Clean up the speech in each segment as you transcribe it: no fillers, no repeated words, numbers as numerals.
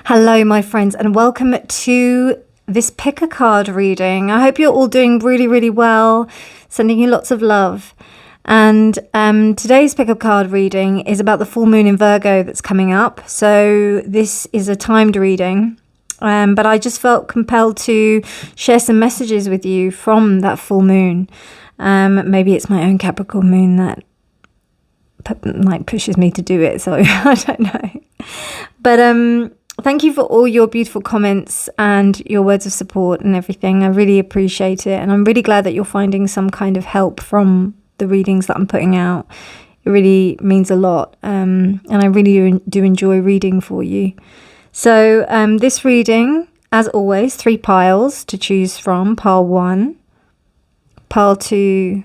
Hello, my friends, and welcome to this pick a card reading. I hope you're all doing really, really well. Sending you lots of love. And today's pick a card reading is about the full moon in Virgo that's coming up. So this is a timed reading, but I just felt compelled to share some messages with you from that full moon. Maybe it's my own Capricorn moon that pushes me to do it. So I don't know. But thank you for all your beautiful comments and your words of support and everything. I really appreciate it. And I'm really glad that you're finding some kind of help from the readings that I'm putting out. It really means a lot. And I really do enjoy reading for you. So this reading, as always, 3 piles to choose from. Pile 1, pile 2,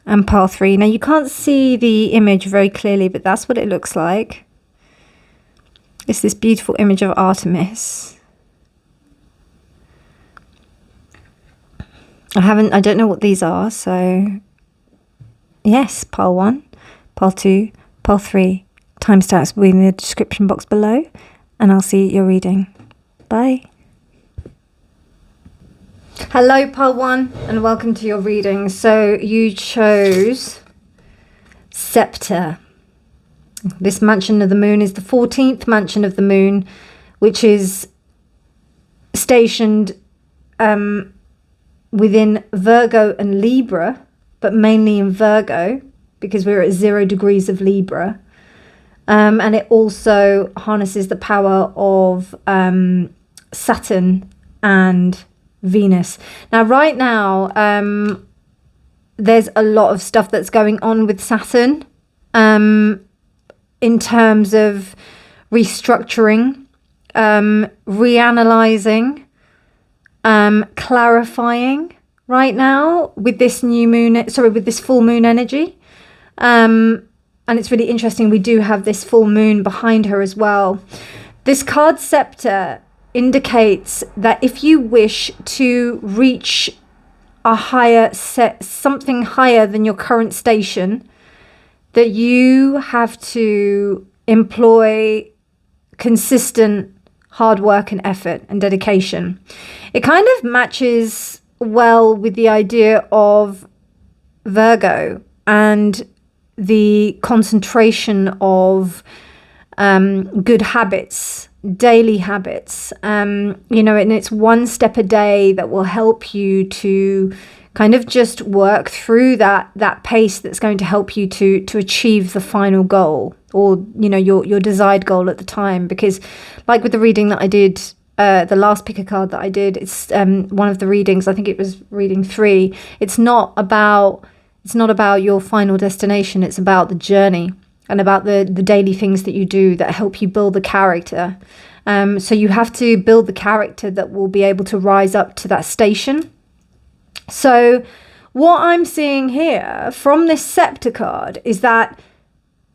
and pile 3. Now you can't see the image very clearly, but that's what it looks like. It's this beautiful image of Artemis. I don't know what these are, so yes, pile 1, pile 2, pile 3. Timestamps will be in the description box below, and I'll see your reading. Bye. Hello, pile 1, and welcome to your reading. So you chose Scepter. This mansion of the moon is the 14th mansion of the moon, which is stationed within Virgo and Libra, but mainly in Virgo because we're at 0 degrees of Libra. And it also harnesses the power of Saturn and Venus. Now, right now, there's a lot of stuff that's going on with Saturn. In terms of restructuring, reanalyzing, clarifying right now with this with this full moon energy. And it's really interesting. We do have this full moon behind her as well. This card Scepter indicates that if you wish to reach something higher than your current station, that you have to employ consistent hard work and effort and dedication. It kind of matches well with the idea of Virgo and the concentration of good habits, daily habits, and it's one step a day that will help you to kind of just work through that pace that's going to help you to achieve the final goal, or your desired goal at the time. Because like with the reading that I did, the last pick a card that I did, it's one of the readings, I think it was reading 3. It's not about your final destination. It's about the journey and about the daily things that you do that help you build the character. So you have to build the character that will be able to rise up to that station. So what I'm seeing here from this Scepter card is that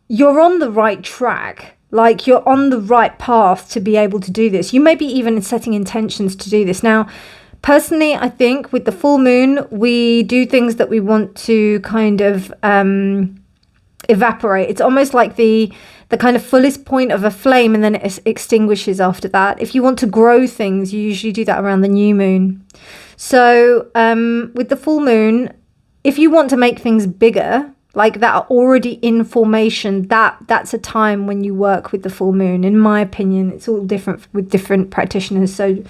you're on the right track. Like, you're on the right path to be able to do this. You may be even setting intentions to do this. Now, personally, I think with the full moon, we do things that we want to kind of evaporate. It's almost like the kind of fullest point of a flame, and then it extinguishes after that. If you want to grow things, you usually do that around the new moon. So with the full moon, if you want to make things bigger, like that are already in formation, that's a time when you work with the full moon. In my opinion, it's all different with different practitioners. So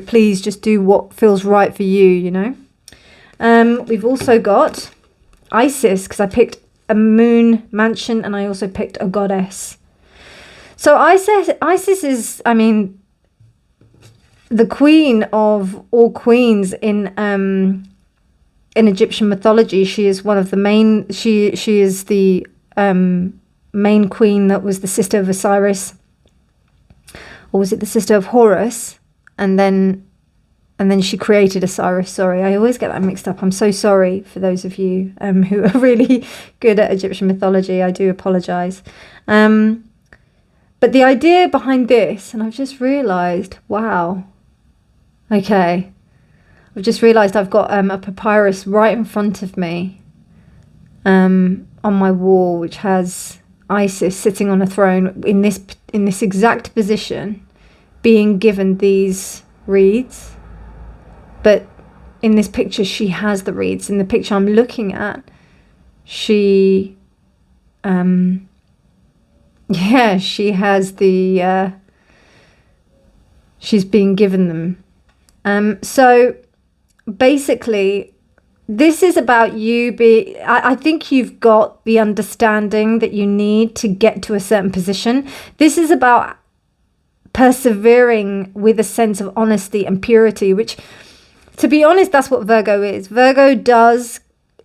please just do what feels right for you, We've also got Isis, because I picked a moon mansion and I also picked a goddess. So Isis is, the queen of all queens in Egyptian mythology. She is one of the main. She is the main queen that was the sister of Osiris, or was it the sister of Horus? And then she created Osiris. Sorry, I always get that mixed up. I'm so sorry for those of you who are really good at Egyptian mythology. I do apologize. But the idea behind this, and I've just realized, wow. Okay, I've just realised I've got a papyrus right in front of me on my wall, which has Isis sitting on a throne in this exact position being given these reads, but in this picture she has the reads. In the picture I'm looking at, she she has the she's being given them. So basically this is about you I think you've got the understanding that you need to get to a certain position. This is about persevering with a sense of honesty and purity, which, to be honest, that's what Virgo is. Virgo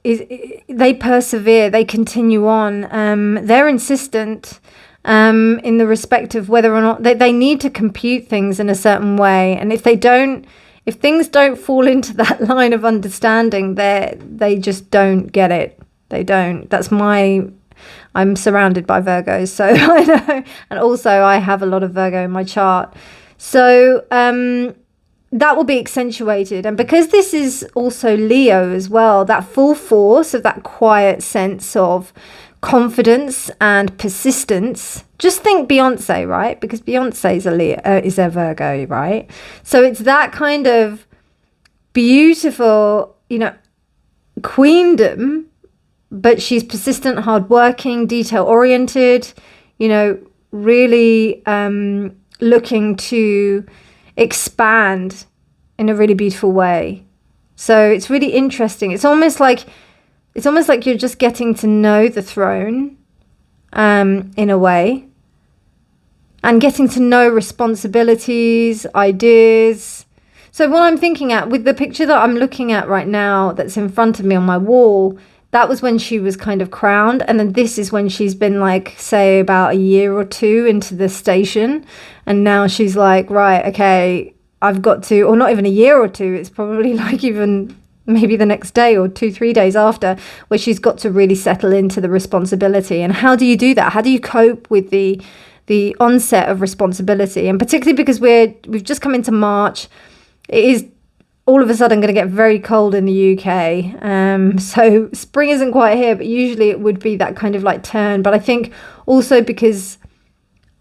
they persevere, they continue on. They're insistent in the respect of whether or not they need to compute things in a certain way. And if things don't fall into that line of understanding, they just don't get it. They don't. I'm surrounded by Virgos, so I know. And also I have a lot of Virgo in my chart. So that will be accentuated. And because this is also Leo as well, that full force of that quiet sense of confidence and persistence. Just think Beyonce, right? Because Beyonce is a Virgo, right? So it's that kind of beautiful, queendom, but she's persistent, hardworking, detail-oriented, really looking to expand in a really beautiful way. So it's really interesting. It's almost like you're just getting to know the throne in a way, and getting to know responsibilities, ideas. So what I'm thinking at with the picture that I'm looking at right now that's in front of me on my wall, that was when she was kind of crowned. And then this is when she's been like, say, about a year or two into the station. And now she's like, right, okay, I've got to, or not even a year or two, it's probably like even maybe the next day or 2-3 days after, where she's got to really settle into the responsibility. And how do you do that? How do you cope with the onset of responsibility? And particularly because we've just come into March, it is all of a sudden going to get very cold in the UK. So spring isn't quite here, but usually it would be that kind of like turn. But I think also because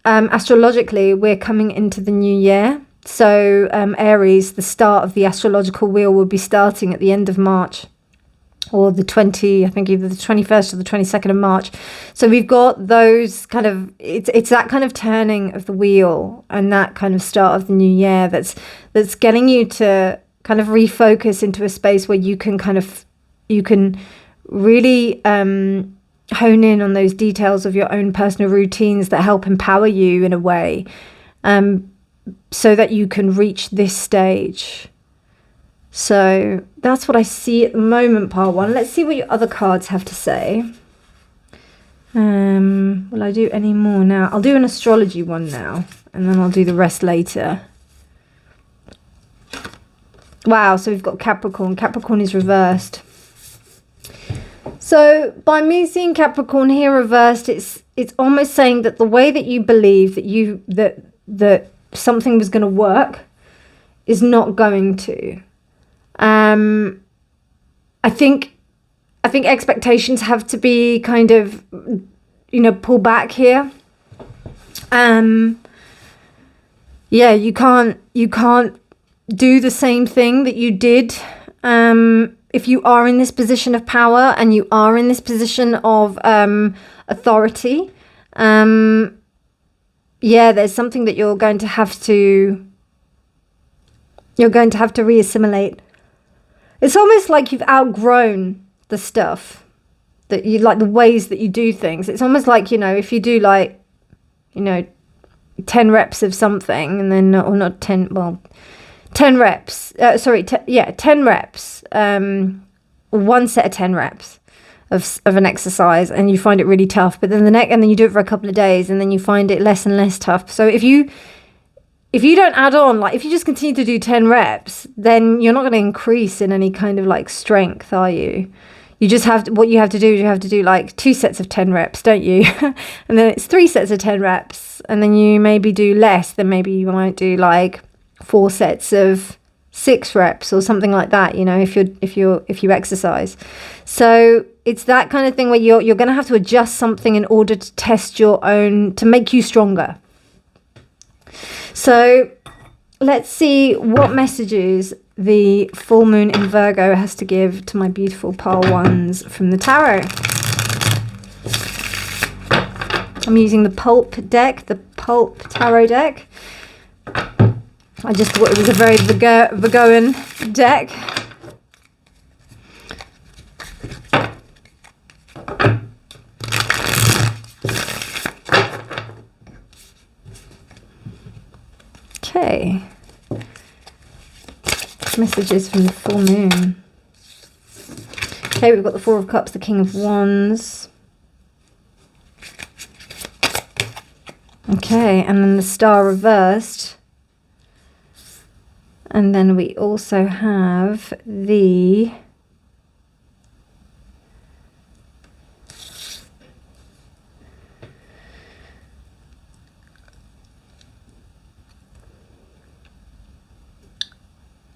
astrologically we're coming into the new year. So Aries, the start of the astrological wheel, will be starting at the end of March, or I think either the 21st or the 22nd of March. So we've got those kind of, it's that kind of turning of the wheel and that kind of start of the new year that's getting you to kind of refocus into a space where you can really hone in on those details of your own personal routines that help empower you in a way, so that you can reach this stage. So that's what I see at the moment, part one. Let's see what your other cards have to say. Will I do any more now? I'll do an astrology one now, and then I'll do the rest later. Wow, so we've got Capricorn. Capricorn is reversed. So by me seeing Capricorn here reversed, it's almost saying that the way that you believe that something was going to work is not going to. I think expectations have to be kind of, pull back here. You can't do the same thing that you did if you are in this position of power and you are in this position of authority. There's something that you're going to have to reassimilate. It's almost like you've outgrown the stuff that you like, the ways that you do things. It's almost like, if you do 10 reps of something, and then, or not 10, well, 10 reps, 10 reps, one set of 10 reps of an exercise, and you find it really tough, but then and then you do it for a couple of days, and then you find it less and less tough. So if you don't add on, like if you just continue to do 10 reps, then you're not going to increase in any kind of like strength, are you? You just what you have to do is you have to do like 2 sets of 10 reps, don't you? And then it's 3 sets of 10 reps, and then you maybe do less, then maybe you might do like 4 sets of 6 reps or something like that, if you exercise. So it's that kind of thing where you're going to have to adjust something in order to test to make you stronger. So let's see what messages the full moon in Virgo has to give to my beautiful pile ones from the tarot. I'm using the Pulp deck, the Pulp tarot deck. I just thought it was a very Virgoan deck. Okay. Messages from the full moon. Okay, we've got the Four of Cups, the King of Wands. Okay, and then the Star reversed. And then we also have the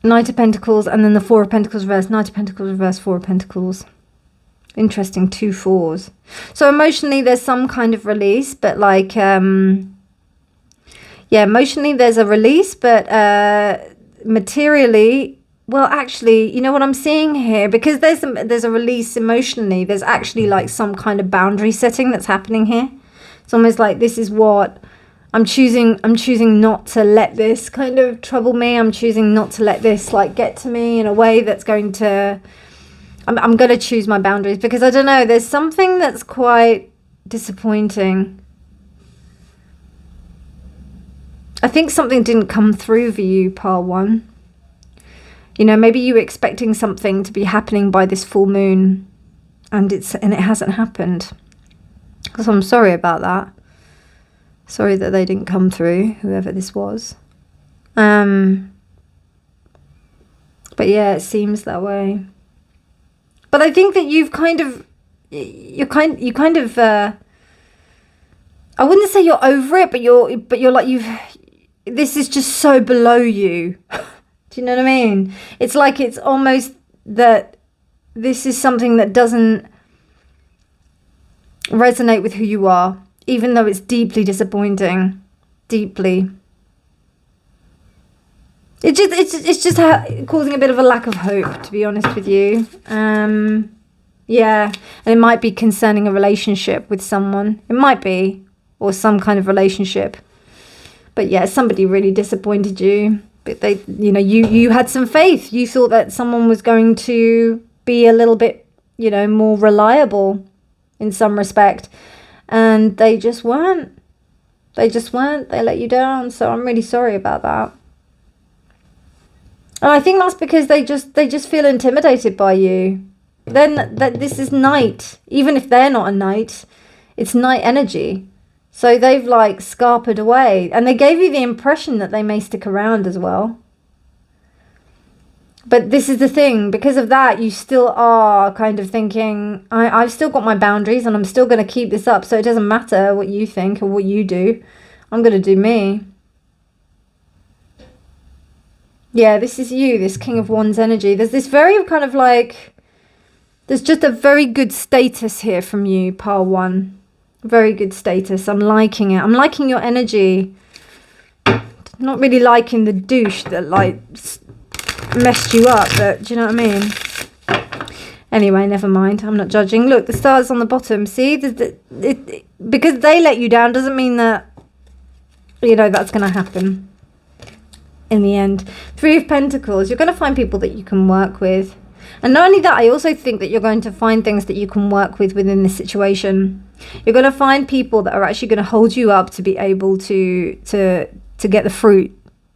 Knight of Pentacles, and then the Four of Pentacles reversed. Knight of Pentacles reversed, Four of Pentacles. Interesting, 2 4s. So emotionally there's some kind of release, but like yeah, emotionally there's a release, but materially, well, actually, you know what I'm seeing here, because there's a release emotionally, there's actually like some kind of boundary setting that's happening here. It's almost like this is what I'm choosing not to let this kind of trouble me. I'm choosing not to let this like get to me in a way that's going to, I'm going to choose my boundaries, because I don't know, there's something that's quite disappointing. I think something didn't come through for you, pile one. You know, maybe you were expecting something to be happening by this full moon, and it hasn't happened. So I'm sorry about that. Sorry that they didn't come through, whoever this was. But yeah, it seems that way. But I think that you've kind of, I wouldn't say you're over it, but you're like, this is just so below you. Do you know what I mean? It's like, it's almost that this is something that doesn't resonate with who you are, even though it's deeply disappointing. Deeply. It's just causing a bit of a lack of hope, to be honest with you. Yeah, and it might be concerning a relationship with someone. It might be, or some kind of relationship. But yeah, somebody really disappointed you. But they, you know, you had some faith. You thought that someone was going to be a little bit, you know, more reliable in some respect, and they just weren't. They let you down. So I'm really sorry about that. And I think that's because they just feel intimidated by you. Then that this is night. Even if they're not a knight, it's night energy. So they've like scarpered away, and they gave you the impression that they may stick around as well. But this is the thing, because of that, you still are kind of thinking, I've still got my boundaries, and I'm still going to keep this up. So it doesn't matter what you think or what you do. I'm going to do me. Yeah, this is you, this King of Wands energy. There's this very kind of like, there's just a very good status here from you, pile one. Very good status. I'm liking it. I'm liking your energy. Not really liking the douche that like messed you up, but do you know what I mean? Anyway, never mind. I'm not judging. Look, the stars on the bottom. See, because they let you down doesn't mean that, you know, that's going to happen in the end. Three of Pentacles. You're going to find people that you can work with. And not only that, I also think that you're going to find things that you can work with within this situation. You're going to find people that are actually going to hold you up to be able to get the fruit,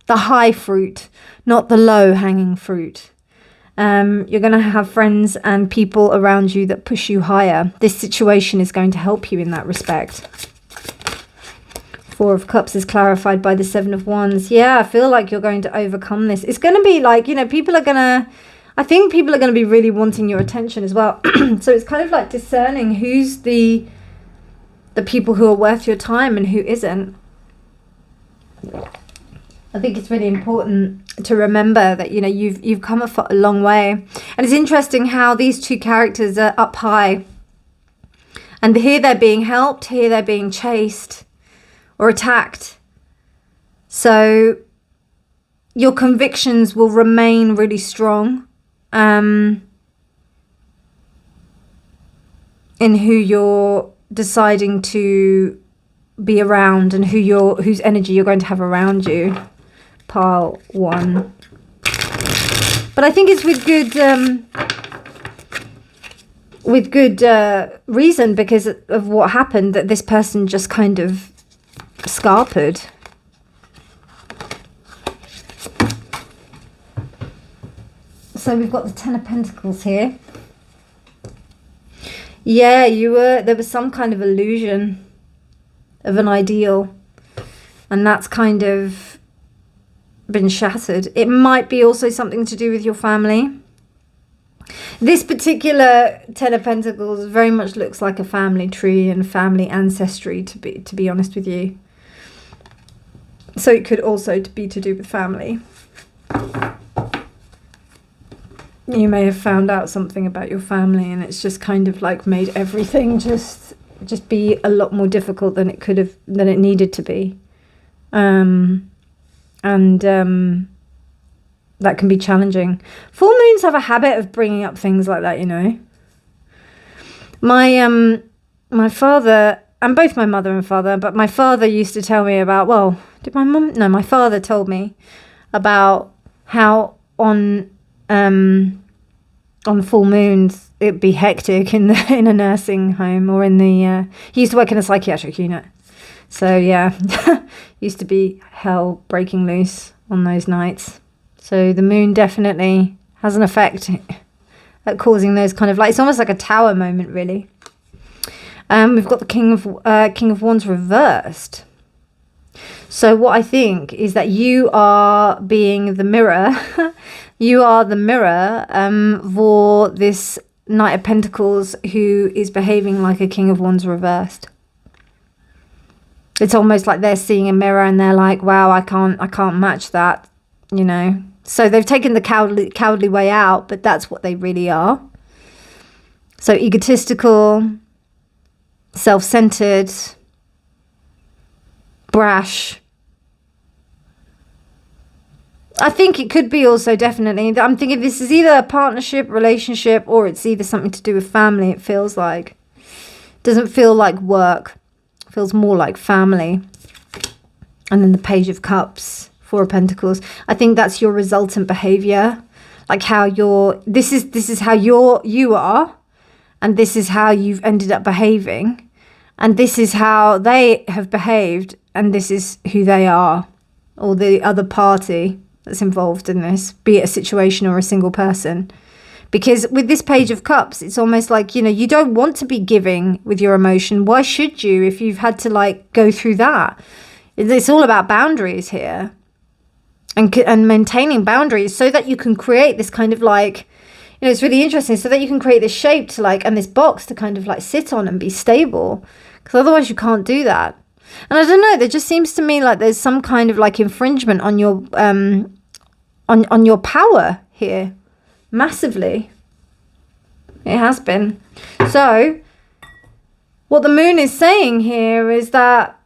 the high fruit, not the low hanging fruit. You're going to have friends and people around you that push you higher. This situation is going to help you in that respect. Four of Cups is clarified by the Seven of Wands. Yeah, I feel like you're going to overcome this. It's going to be like, you know, I think people are going to be really wanting your attention as well. So it's kind of like discerning who's the people who are worth your time and who isn't. I think it's really important to remember that, you know, you've come a long way. And it's interesting how these two characters are up high. And here they're being helped, here they're being chased or attacked. So your convictions will remain really strong in who you're deciding to be around and whose energy you're going to have around you. Pile 1. But I think it's with good reason, because of what happened, that this person just kind of scarpered. So we've got the 10 of Pentacles here. Yeah, there was some kind of illusion of an ideal, and that's kind of been shattered. It might be also something to do with your family. This particular 10 of Pentacles very much looks like a family tree and family ancestry, to be honest with you. So it could also be to do with family. You may have found out something about your family, and it's just kind of like made everything just be a lot more difficult than it needed to be. That can be challenging. Full moons have a habit of bringing up things like that, you know. My father, and both my mother and father, but my father used to tell me about, well, did my mum? No, my father told me about how on full moons it'd be hectic in a nursing home, or in the he used to work in a psychiatric unit. So yeah, used to be hell breaking loose on those nights. So the moon definitely has an effect at causing those kind of, like, it's almost like a tower moment, really. We've got the King of Wands reversed. So what I think is that you are being the mirror. You are the mirror for this Knight of Pentacles who is behaving like a King of Wands reversed. It's almost like they're seeing a mirror and they're like, wow, I can't match that, you know. So they've taken the cowardly way out, but that's what they really are. So egotistical, self-centered, brash. I think it could be also definitely, I'm thinking this is either a partnership, relationship, or it's either something to do with family, it feels like. Doesn't feel like work. Feels more like family. And then the Page of Cups, Four of Pentacles. I think that's your resultant behavior. Like how this is how you are, and this is how you've ended up behaving. And this is how they have behaved, and this is who they are, or the other party that's involved in this, be it a situation or a single person. Because with this Page of Cups, it's almost like, you know, you don't want to be giving with your emotion. Why should you if you've had to, like, go through that? It's all about boundaries here. And maintaining boundaries so that you can create this kind of, like, you know, it's really interesting, so that you can create this shape to, like, and this box to kind of, like, sit on and be stable. Because otherwise you can't do that. And I don't know, there just seems to me like there's some kind of, like, infringement on your on your power here. Massively. It has been. So what the moon is saying here is that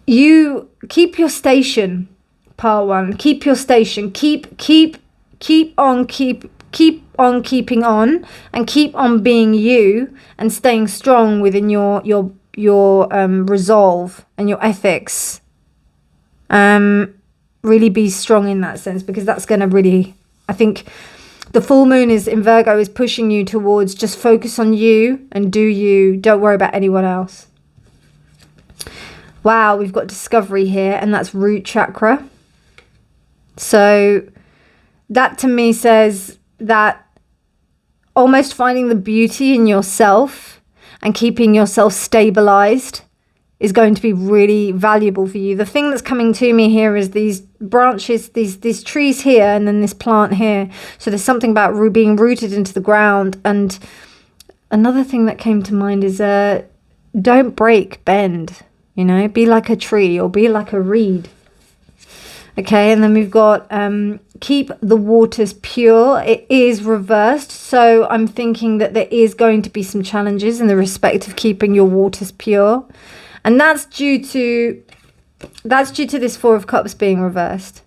you keep your station, Pile 1. Keep your station. Keep on keeping on, and keep on being you, and staying strong within your resolve and your ethics. Really be strong in that sense, because that's going to really, I think the full moon is in Virgo is pushing you towards just focus on you and do you. Don't worry about anyone else. Wow, we've got discovery here, and that's root chakra. So that to me says that almost finding the beauty in yourself and keeping yourself stabilized is going to be really valuable for you. The thing that's coming to me here is these branches, these trees here, and then this plant here. So there's something about being rooted into the ground. And another thing that came to mind is don't break, bend, you know, be like a tree or be like a reed. Okay, and then we've got keep the waters pure. It is reversed, so I'm thinking that there is going to be some challenges in the respect of keeping your waters pure. And that's due to that's due to this Four of Cups being reversed.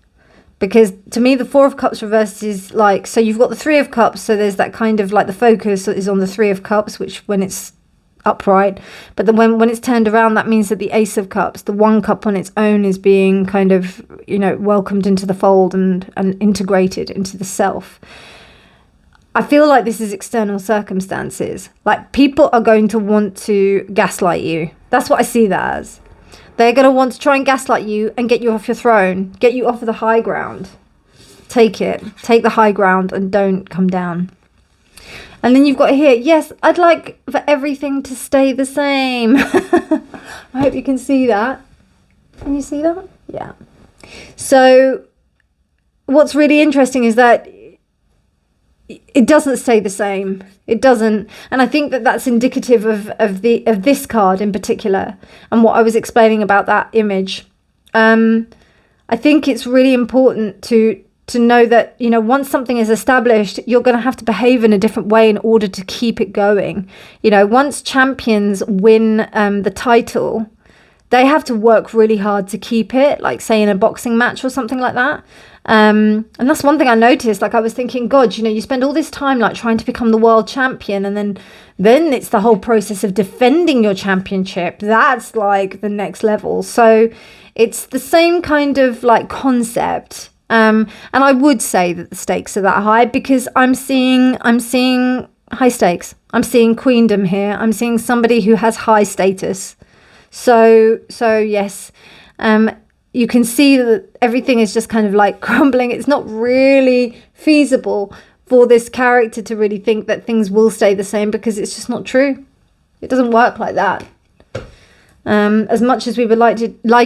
Because to me, the Four of Cups reversed is like, so you've got the Three of Cups, so there's that kind of like the focus is on the Three of Cups, which when it's upright, but then when it's turned around, that means that the Ace of Cups, the one cup on its own, is being kind of, you know, welcomed into the fold and integrated into the self. I feel like this is external circumstances. Like, people are going to want to gaslight you. That's what I see that as. They're going to want to try and gaslight you and get you off your throne, get you off of the high ground. Take it. Take the high ground and don't come down. And then you've got here, yes, I'd like for everything to stay the same. I hope you can see that. Can you see that? Yeah. So what's really interesting is that it doesn't stay the same. It doesn't. And I think that that's indicative of this card in particular and what I was explaining about that image. I think it's really important to know that, you know, once something is established, you're going to have to behave in a different way in order to keep it going. You know, once champions win the title, they have to work really hard to keep it, like say in a boxing match or something like that. And that's one thing I noticed. Like, I was thinking, God, you know, you spend all this time like trying to become the world champion, and then it's the whole process of defending your championship. That's like the next level. So it's the same kind of like concept. And I would say that the stakes are that high because I'm seeing high stakes. I'm seeing queendom here. I'm seeing somebody who has high status. So yes, you can see that everything is just kind of like crumbling. It's not really feasible for this character to really think that things will stay the same because it's just not true. It doesn't work like that. As much as we would like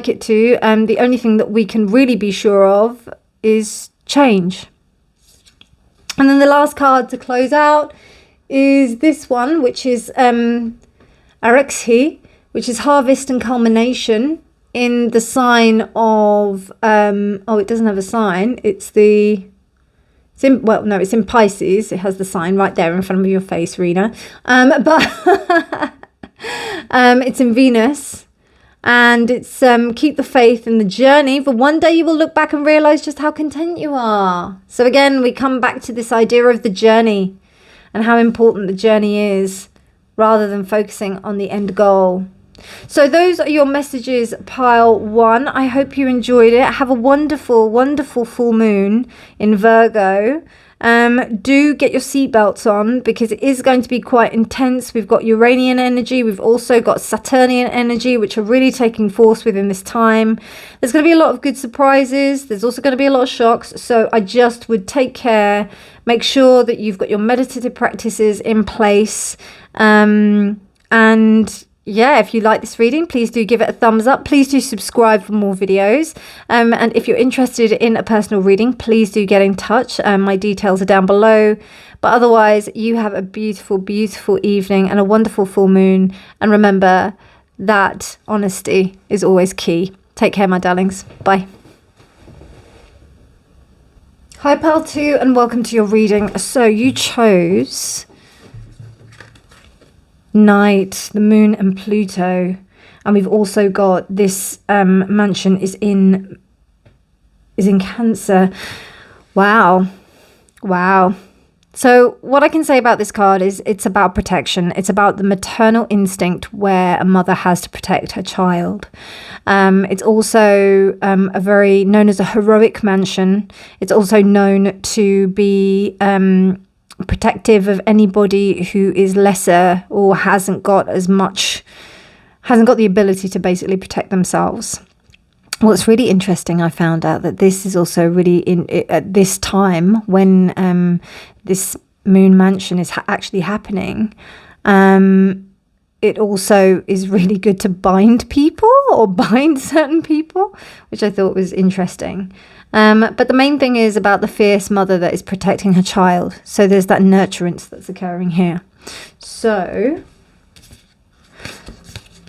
it to, the only thing that we can really be sure of is change. And then the last card to close out is this one, which is Arexhi, which is harvest and culmination in the sign of it doesn't have a sign. It's in Pisces. It has the sign right there in front of your face, Reena. But it's in Venus. And it's keep the faith in the journey, for one day you will look back and realize just how content you are. So again, we come back to this idea of the journey and how important the journey is rather than focusing on the end goal. So those are your messages, pile one. I hope you enjoyed it. Have a wonderful, wonderful full moon in Virgo. Do get your seatbelts on because it is going to be quite intense. We've got Uranian energy. We've also got Saturnian energy, which are really taking force within this time. There's going to be a lot of good surprises. There's also going to be a lot of shocks. So I just would take care. Make sure that you've got your meditative practices in place. And yeah, if you like this reading, please do give it a thumbs up. Please do subscribe for more videos. And if you're interested in a personal reading, please do get in touch. My details are down below. But otherwise, you have a beautiful, beautiful evening and a wonderful full moon. And remember that honesty is always key. Take care, my darlings. Bye. Hi, pile 2, and welcome to your reading. So you chose Night, the Moon and Pluto, and we've also got this mansion is in Cancer. Wow. So what I can say about this card is it's about protection. It's about the maternal instinct where a mother has to protect her child. It's also a very known as a heroic mansion. It's also known to be protective of anybody who is lesser or hasn't got the ability to basically protect themselves. What's really interesting, I found out that this is also really at this time when this moon mansion is actually happening. It also is really good to bind people or bind certain people, which I thought was interesting. But the main thing is about the fierce mother that is protecting her child. So there's that nurturance that's occurring here. So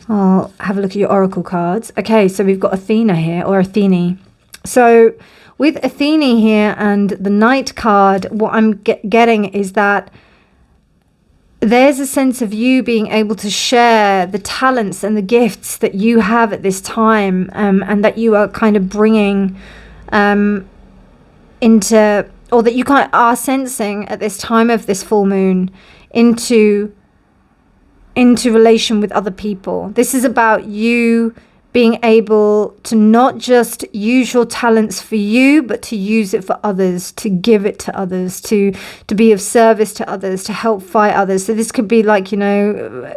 I'll have a look at your oracle cards. Okay, so we've got Athena here, or Athene. So with Athene here and the Knight card, what I'm getting is that there's a sense of you being able to share the talents and the gifts that you have at this time, and that you are kind of bringing into, or that you kind of are sensing at this time of this full moon into relation with other people. This is about you being able to not just use your talents for you, but to use it for others, to give it to others, to be of service to others, to help fight others. So this could be like, you know,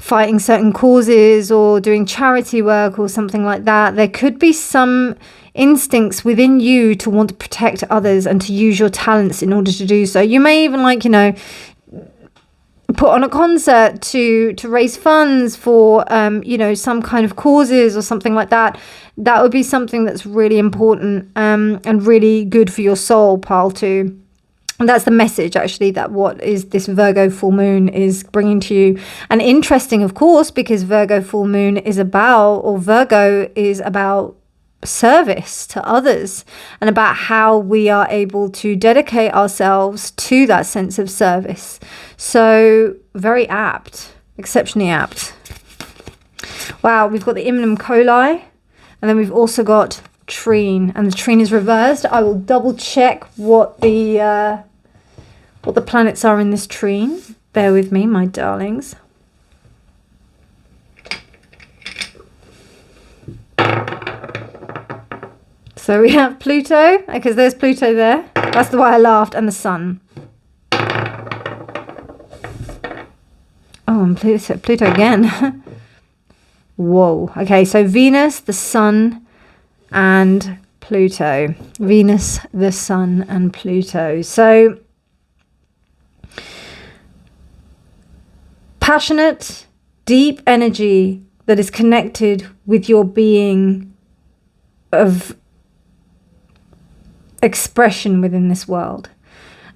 fighting certain causes or doing charity work or something like that. There could be some instincts within you to want to protect others and to use your talents in order to do so. You may even, like, you know, put on a concert to raise funds for you know, some kind of causes or something like that. That would be something that's really important and really good for your soul, pile 2. And that's the message, actually, that what is this Virgo full moon is bringing to you. And interesting, of course, because Virgo full moon is about, or Virgo is about, service to others, and about how we are able to dedicate ourselves to that sense of service. So very apt, exceptionally apt. Wow, we've got the Imnum Coli, and then we've also got Trine, and the Trine is reversed. I will double check what the planets are in this Trine. Bear with me, my darlings. So we have Pluto, because there's Pluto there. That's the why I laughed, and the Sun. Oh, and Pluto again. Whoa. Okay, so Venus, the Sun, and Pluto. Venus, the Sun, and Pluto. So passionate, deep energy that is connected with your being of expression within this world,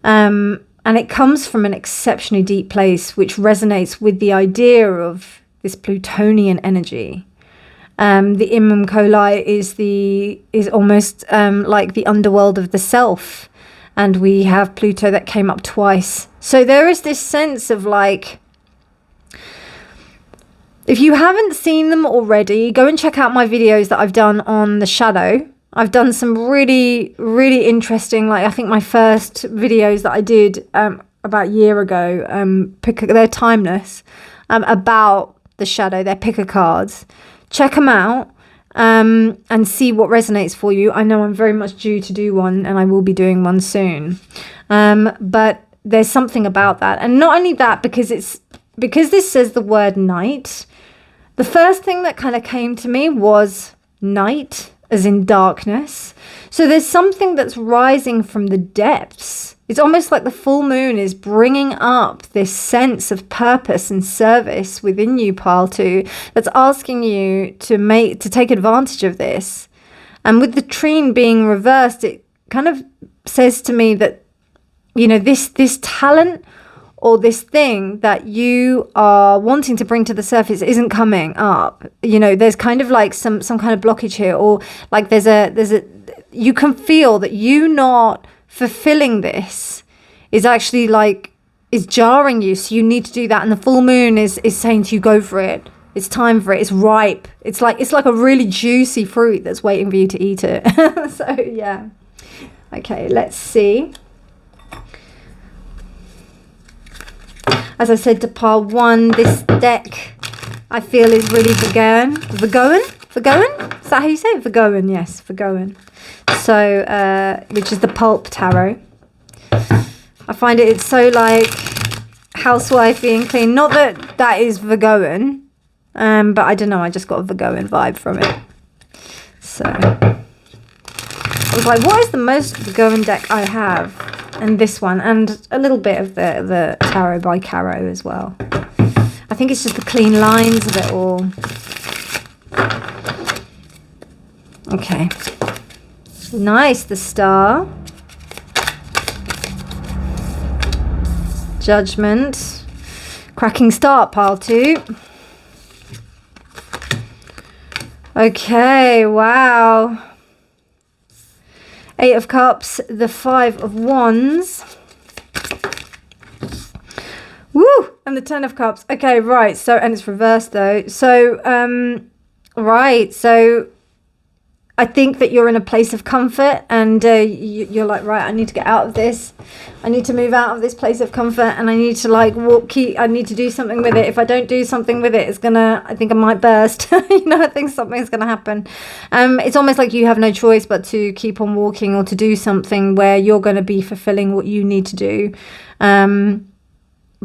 and it comes from an exceptionally deep place, which resonates with the idea of this Plutonian energy. The Imnum Coli is almost like the underworld of the self, and we have Pluto that came up twice. So there is this sense of, like, if you haven't seen them already, go and check out my videos that I've done on the shadow. I've done some really, really interesting, like, I think my first videos that I did about a year ago, they're timeless, about the shadow. They're picker cards. Check them out and see what resonates for you. I know I'm very much due to do one, and I will be doing one soon. But there's something about that. And not only that, because this says the word night, the first thing that kind of came to me was night, as in darkness. So there's something that's rising from the depths. It's almost like the full moon is bringing up this sense of purpose and service within you, pile 2, that's asking you to take advantage of this. And with the Trine being reversed, it kind of says to me that, you know, this talent or this thing that you are wanting to bring to the surface isn't coming up. You know, there's kind of like some kind of blockage here, or like there's a you can feel that you not fulfilling this is actually like is jarring you. So you need to do that, and the full moon is saying to you, go for it. It's time for it. It's ripe. It's like a really juicy fruit that's waiting for you to eat it. So yeah. Okay, let's see. As I said to pile 1, this deck I feel is really Virgoan? Is that how you say it? Virgoan, yes, Virgoan. So, which is the Pulp Tarot. I find it's so like housewifey and clean. Not that that is Virgoan, but I don't know, I just got a Virgoan vibe from it. So, I was like, what is the most Virgoan deck I have? And this one, and a little bit of the Tarot by Caro as well. I think it's just the clean lines of it all. Okay. Nice, the Star. Judgment. Cracking start, pile 2. Okay, wow. 8 of Cups, the 5 of Wands. Woo! And the Ten of Cups. Okay, right. So, and it's reversed though. So, right. So I think that you're in a place of comfort, and you're like, right, I need to get out of this. I need to move out of this place of comfort, and I need to like I need to do something with it. If I don't do something with it, I think I might burst. I think something's gonna happen. It's almost like you have no choice but to keep on walking, or to do something where you're going to be fulfilling what you need to do.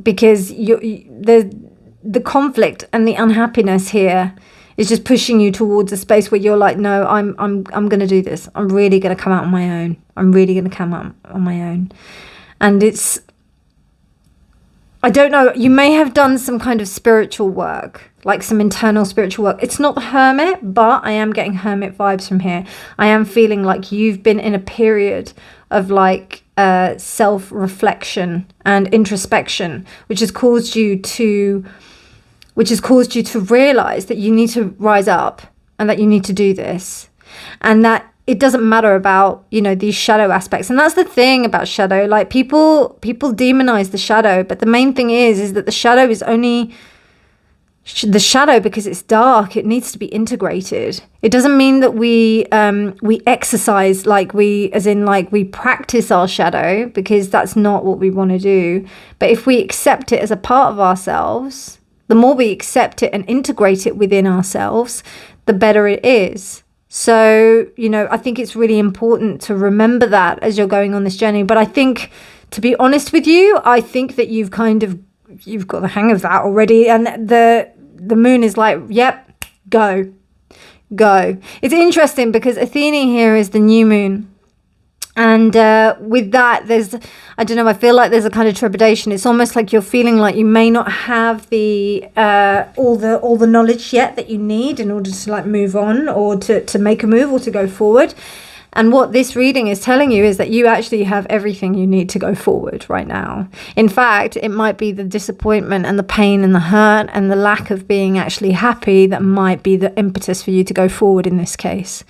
Because the conflict and the unhappiness here is just pushing you towards a space where you're like, no, I'm going to do this. I'm really going to come out on my own. I'm really going to come out on my own. And I don't know, you may have done some kind of spiritual work, like some internal spiritual work. It's not the Hermit, but I am getting Hermit vibes from here. I am feeling like you've been in a period of like self-reflection and introspection, which has caused you to realize that you need to rise up, and that you need to do this, and that it doesn't matter about, these shadow aspects. And that's the thing about shadow. Like people demonize the shadow, but the main thing is that the shadow is only the shadow because it's dark. It needs to be integrated. It doesn't mean that we exercise we practice our shadow, because that's not what we want to do. But if we accept it as a part of ourselves, the more we accept it and integrate it within ourselves, the better it is. So, I think it's really important to remember that as you're going on this journey. But I think, to be honest with you, I think that you've got the hang of that already. And the moon is like, yep, go. It's interesting because Athene here is the new moon. And with that, I don't know, I feel like there's a kind of trepidation. It's almost like you're feeling like you may not have the all the knowledge yet that you need in order to like move on, or to make a move, or to go forward. And what this reading is telling you is that you actually have everything you need to go forward right now. In fact, it might be the disappointment and the pain and the hurt and the lack of being actually happy that might be the impetus for you to go forward in this case.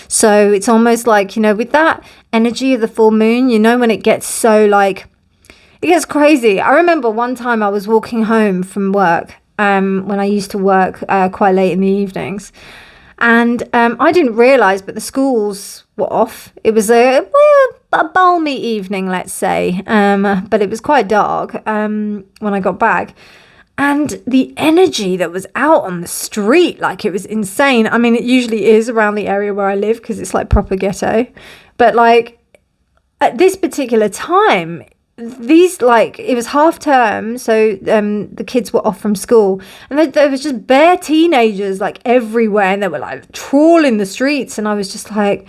So it's almost like, with that energy of the full moon, when it gets so like, it gets crazy. I remember one time I was walking home from work, when I used to work quite late in the evenings. And I didn't realise, but the schools were off. It was a balmy evening, let's say, but it was quite dark when I got back. And the energy that was out on the street, like, it was insane. I mean, it usually is around the area where I live because it's like proper ghetto. But like at this particular time, it was half term, so the kids were off from school, and there was just bare teenagers like everywhere, and they were like trawling the streets, and I was just like,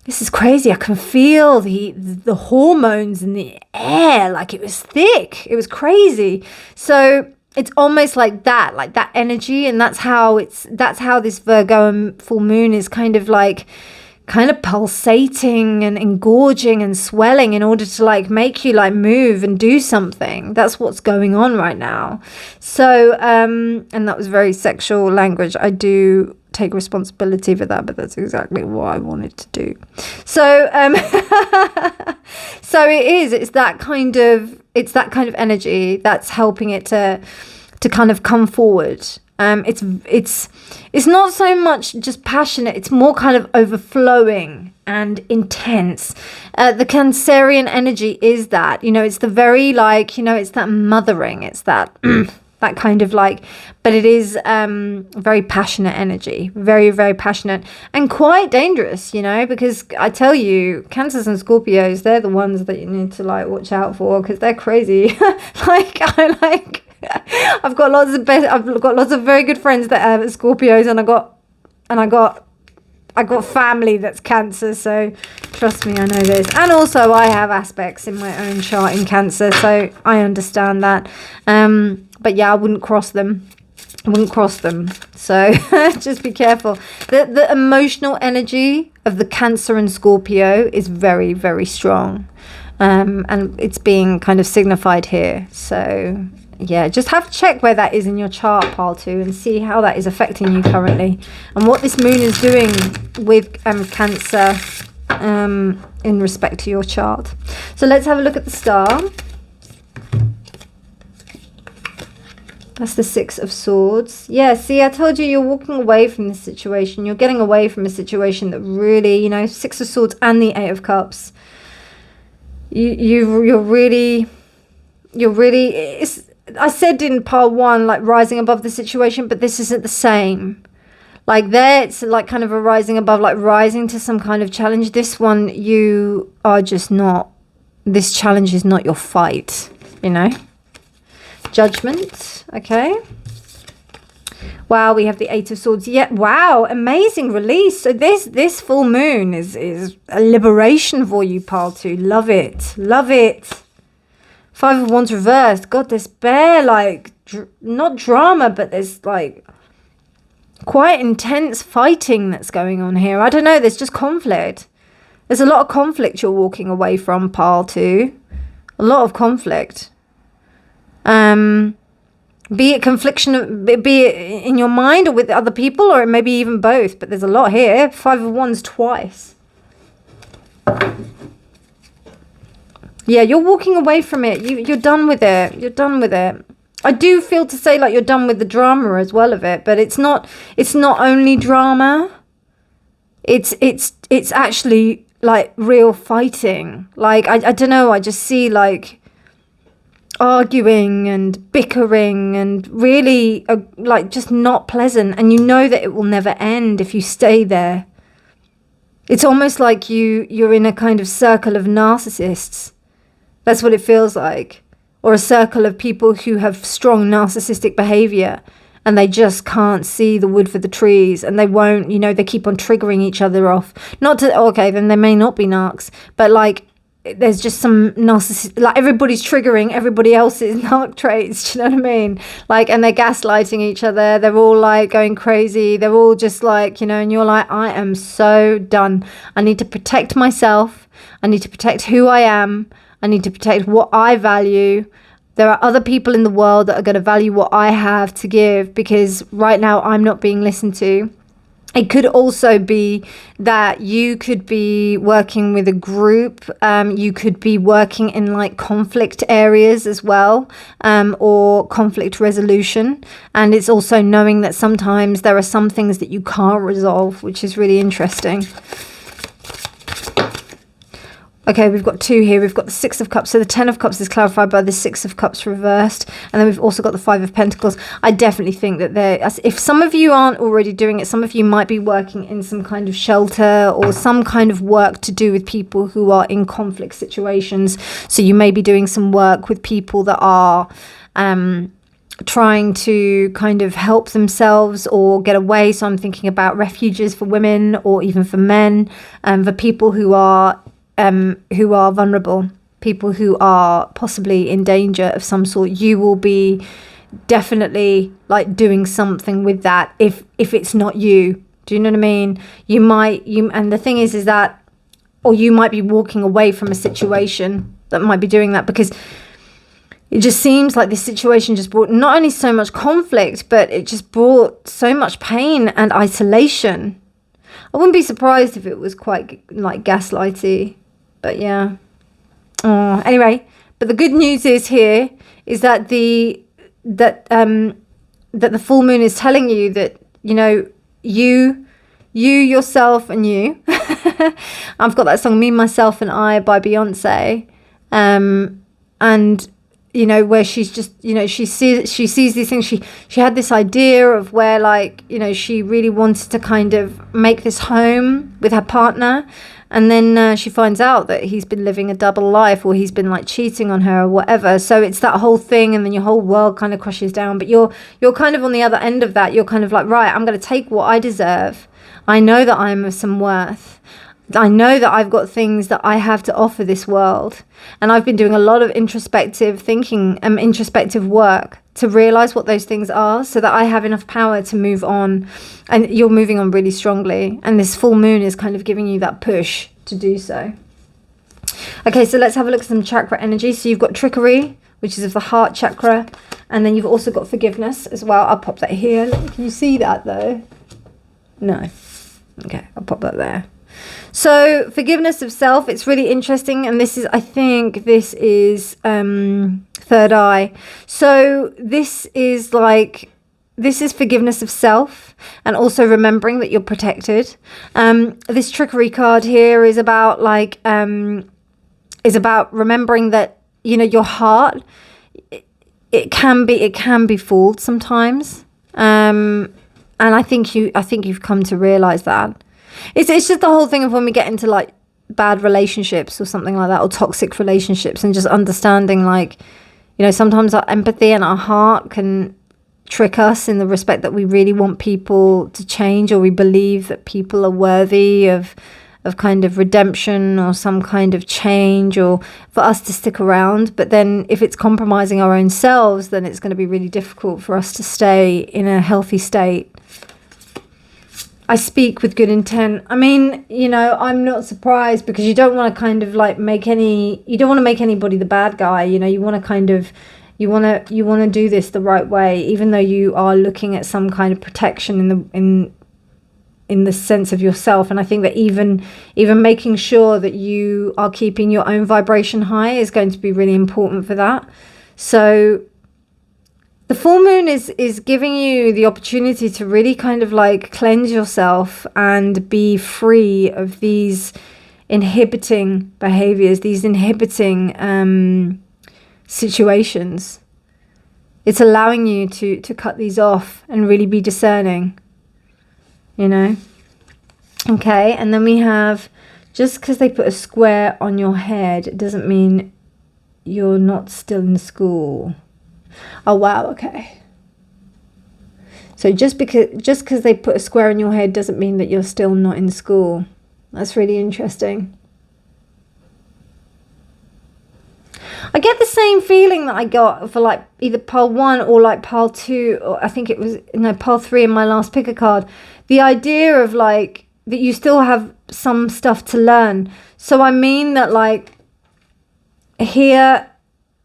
this is crazy. I can feel the hormones in the air, like it was thick, it was crazy. So it's almost like that energy, and that's how this Virgo full moon is kind of pulsating and engorging and swelling in order to like make you like move and do something. That's what's going on right now. So and that was very sexual language. I do take responsibility for that, but that's exactly what I wanted to do. So so it's that kind of energy that's helping it to kind of come forward. It's not so much just passionate, it's more kind of overflowing and intense. The Cancerian energy is that, it's the very it's that mothering, it's that that kind of but it is very passionate energy, very, very passionate, and quite dangerous, because I tell you, Cancers and Scorpios, they're the ones that you need to watch out for, because they're crazy. I've got lots of very good friends that are Scorpios, and I got family that's Cancer, so trust me, I know this. And also I have aspects in my own chart in Cancer, so I understand that. But yeah, I wouldn't cross them. So just be careful. The emotional energy of the Cancer and Scorpio is very, very strong. And it's being kind of signified here. So yeah, just have to check where that is in your chart, pile 2, and see how that is affecting you currently, and what this moon is doing with Cancer in respect to your chart. So let's have a look at the star. That's the Six of Swords. Yeah, see, I told you you're walking away from this situation. You're getting away from a situation that really, you know, Six of Swords and the Eight of Cups. You're really, I said in part one, like rising above the situation, but this isn't the same. Like there, it's like kind of a rising above, like rising to some kind of challenge. This one, you are just not, this challenge is not your fight, you know? Judgment, okay. Wow, we have the Eight of Swords. Yeah, wow, amazing release. So this full moon is a liberation for you, pile 2. Love it, love it. Five of Wands reversed. God, there's bare, like, not drama, but there's, like, quite intense fighting that's going on here. I don't know, there's just conflict. There's a lot of conflict you're walking away from, pile 2. A lot of conflict. Be it confliction, be it in your mind or with other people, or maybe even both. But there's a lot here. Five of Wands twice. Yeah, you're walking away from it. You're done with it. You're done with it. I do feel to say like you're done with the drama as well of it, but it's not only drama. It's actually like real fighting. Like I don't know, I just see like arguing and bickering and really like just not pleasant, and you know that it will never end if you stay there. It's almost like you're in a kind of circle of narcissists. That's what it feels like. Or a circle of people who have strong narcissistic behavior and they just can't see the wood for the trees, and they won't, you know, they keep on triggering each other off. Not to, okay, then they may not be narcs, but like there's just some narcissist, like everybody's triggering everybody else's narc traits, do you know what I mean? Like, and they're gaslighting each other, they're all like going crazy, they're all just like, you know, and you're like, I am so done. I need to protect myself, I need to protect who I am, I need to protect what I value. There are other people in the world that are going to value what I have to give, because right now I'm not being listened to. It could also be that you could be working with a group. You could be working in like conflict areas as well, or conflict resolution. And it's also knowing that sometimes there are some things that you can't resolve, which is really interesting. Okay, we've got 2 here. We've got the Six of Cups. So the 10 of Cups is clarified by the Six of Cups reversed. And then we've also got the 5 of Pentacles. I definitely think that if some of you aren't already doing it, some of you might be working in some kind of shelter or some kind of work to do with people who are in conflict situations. So you may be doing some work with people that are trying to kind of help themselves or get away. So I'm thinking about refuges for women or even for men, for people who are vulnerable, people who are possibly in danger of some sort. You will be definitely like doing something with that if it's not you. Do you know what I mean? And the thing is that, or you might be walking away from a situation that might be doing that, because it just seems like this situation just brought not only so much conflict, but it just brought so much pain and isolation. I wouldn't be surprised if it was quite like gaslighty. But yeah. Oh, anyway, but the good news is here is that the full moon is telling you that, you know, you yourself and you. I've got that song Me, Myself and I by Beyonce. And you know, where she's just, you know, she sees these things. She had this idea of where, like, you know, she really wanted to kind of make this home with her partner. And then she finds out that he's been living a double life, or he's been like cheating on her or whatever. So it's that whole thing, and then your whole world kind of crushes down. But you're kind of on the other end of that. You're kind of like, right, I'm going to take what I deserve. I know that I'm of some worth. I know that I've got things that I have to offer this world. And I've been doing a lot of introspective thinking, introspective work to realize what those things are, so that I have enough power to move on. And you're moving on really strongly. And this full moon is kind of giving you that push to do so. Okay, so let's have a look at some chakra energy. So you've got trickery, which is of the heart chakra. And then you've also got forgiveness as well. I'll pop that here. Can you see that though? No. Okay, I'll pop that there. So forgiveness of self, it's really interesting. And this is, I think this is third eye. So this is like, this is forgiveness of self, and also remembering that you're protected. This trickery card here is about like, is about remembering that, you know, your heart, it can be fooled sometimes. And I think you've come to realize that. It's just the whole thing of when we get into like bad relationships or something like that, or toxic relationships, and just understanding like, you know, sometimes our empathy and our heart can trick us in the respect that we really want people to change, or we believe that people are worthy of kind of redemption or some kind of change, or for us to stick around. But then if it's compromising our own selves, then it's going to be really difficult for us to stay in a healthy state. I speak with good intent. I mean, you know, I'm not surprised, because you don't want to kind of like you don't want to make anybody the bad guy. You know, you want to kind of, you want to do this the right way, even though you are looking at some kind of protection in the sense of yourself. And I think that even making sure that you are keeping your own vibration high is going to be really important for that. So the full moon is giving you the opportunity to really kind of like cleanse yourself and be free of these inhibiting behaviors, these inhibiting situations. It's allowing you to cut these off and really be discerning, you know. Okay, and then we have, just because they put a square on your head, it doesn't mean you're not still in school. Oh wow, okay. So just because they put a square on your head doesn't mean that you're still not in school. That's really interesting. I get the same feeling that I got for like either pile 1 or like pile 2, or I think it was, no, pile 3 in my last picker card. The idea of like that you still have some stuff to learn. So I mean that like here,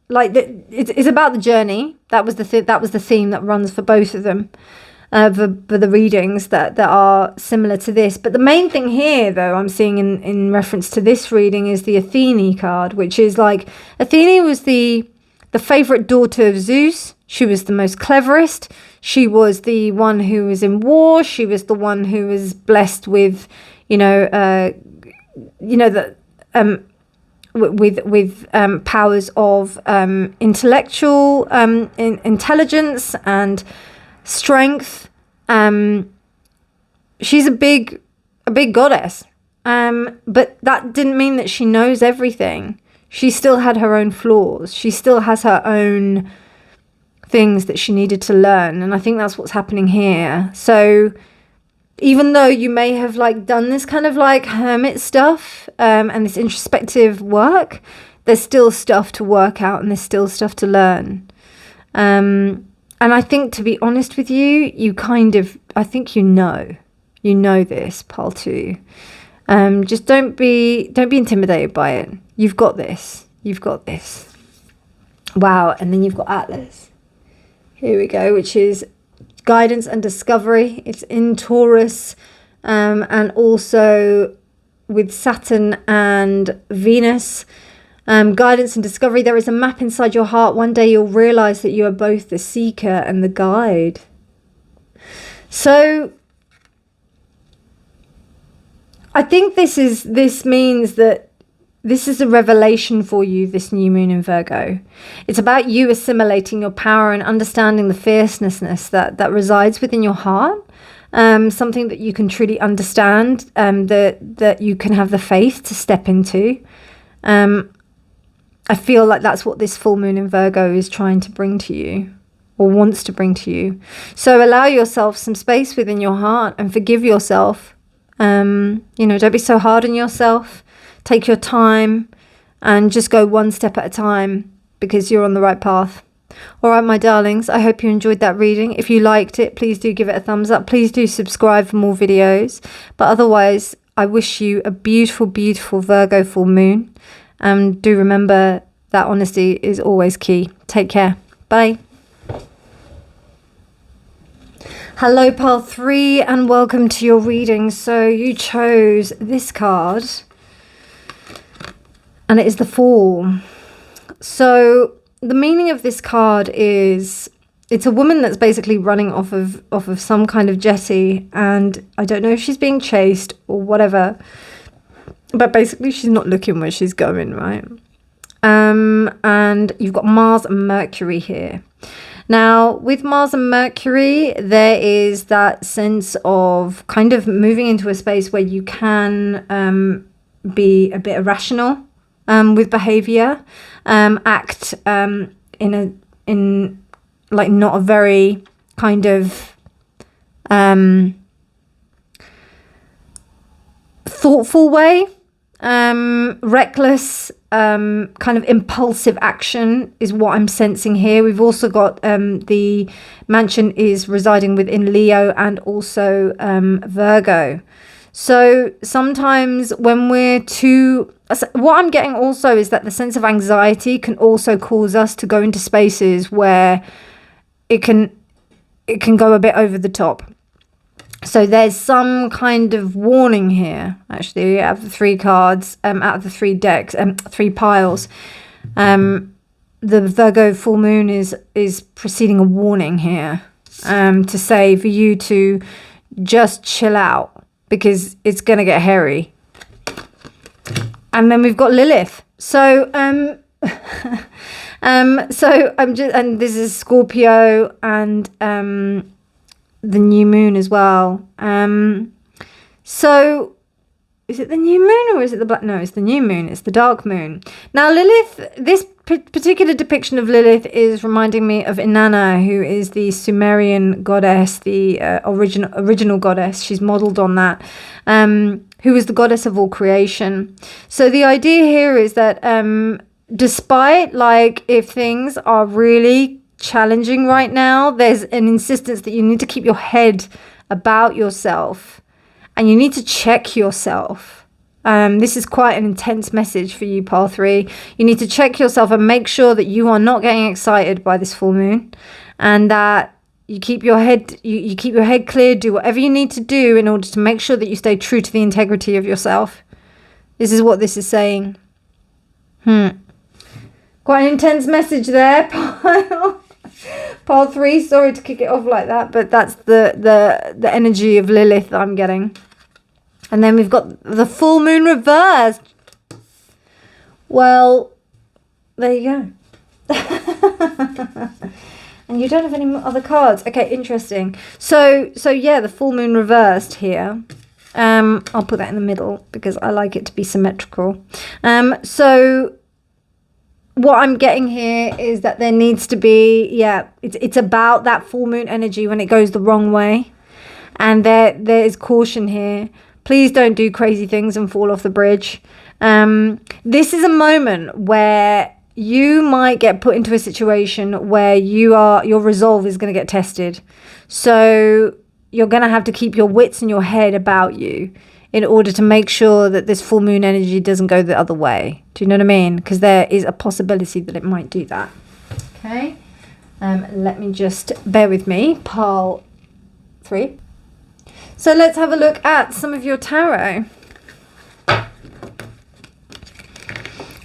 like it's about the journey. That was the theme that runs for both of them, for the readings that are similar to this. But the main thing here, though, I'm seeing in reference to this reading is the Athene card, which is like, Athene was the favorite daughter of Zeus. She was the most cleverest. She was the one who was in war. She was the one who was blessed with, with powers of intellectual intelligence and strength. She's a big goddess, but that didn't mean that she knows everything. She still had her own flaws. She still has her own things that she needed to learn, and I think that's what's happening here. So even though you may have like done this kind of like hermit stuff and this introspective work, there's still stuff to work out, and there's still stuff to learn. And I think, to be honest with you, I think you know this, pile 2. Just don't be intimidated by it. You've got this. Wow. And then you've got Atlas. Here we go, which is guidance and discovery. It's in Taurus, and also with Saturn and Venus. Guidance and discovery. There is a map inside your heart. One day you'll realize that you are both the seeker and the guide. So I think this means that this is a revelation for you, this new moon in Virgo. It's about you assimilating your power and understanding the fierceness that resides within your heart. Something that you can truly understand, that you can have the faith to step into. I feel like that's what this full moon in Virgo is trying to bring to you, or wants to bring to you. So allow yourself some space within your heart and forgive yourself. Don't be so hard on yourself. Take your time and just go one step at a time, because you're on the right path. All right, my darlings, I hope you enjoyed that reading. If you liked it, please do give it a thumbs up. Please do subscribe for more videos. But otherwise, I wish you a beautiful, beautiful Virgo full moon. And do remember that honesty is always key. Take care. Bye. Hello, pile 3, and welcome to your reading. So you chose this card, and it is the Fool. So the meaning of this card is it's a woman that's basically running off of some kind of jetty, and I don't know if she's being chased or whatever, but basically she's not looking where she's going, right? And you've got Mars and Mercury here. Now, with Mars and Mercury, there is that sense of kind of moving into a space where you can be a bit irrational with behavior, act in like not a very kind of thoughtful way, reckless, kind of impulsive action is what I'm sensing here. We've also got the mansion is residing within Leo and also Virgo. So sometimes when we're too, what I'm getting also is that the sense of anxiety can also cause us to go into spaces where it can go a bit over the top. So there's some kind of warning here, actually, out of the 3 cards, out of the 3 decks, 3 piles. The Virgo full moon is preceding a warning here, to say for you to just chill out because it's going to get hairy. And then we've got Lilith. So, so I'm just, and this is Scorpio and the new moon as well. So is it the new moon or is it the black? No, it's the new moon. It's the dark moon. Now Lilith, this particular depiction of Lilith is reminding me of Inanna, who is the Sumerian goddess, the original goddess. She's modeled on that, who is the goddess of all creation. So the idea here is that despite, like, if things are really challenging right now, there's an insistence that you need to keep your head about yourself and you need to check yourself. This is quite an intense message for you, pile 3. You need to check yourself and make sure that you are not getting excited by this full moon, and that you keep your head you keep your head clear. Do whatever you need to do in order to make sure that you stay true to the integrity of yourself. This is what this is saying. Quite an intense message there, pile 3. Sorry to kick it off like that, but that's the energy of Lilith that I'm getting. And then we've got the full moon reversed. Well, there you go. And you don't have any other cards. Okay, interesting. So yeah, the full moon reversed here. I'll put that in the middle because I like it to be symmetrical. So what I'm getting here is that there needs to be, it's about that full moon energy when it goes the wrong way. And there is caution here. Please don't do crazy things and fall off the bridge. This is a moment where you might get put into a situation where your resolve is going to get tested. So you're going to have to keep your wits and your head about you in order to make sure that this full moon energy doesn't go the other way. Do you know what I mean? Because there is a possibility that it might do that. Okay. Let me just, bear with me, pile 3. So let's have a look at some of your tarot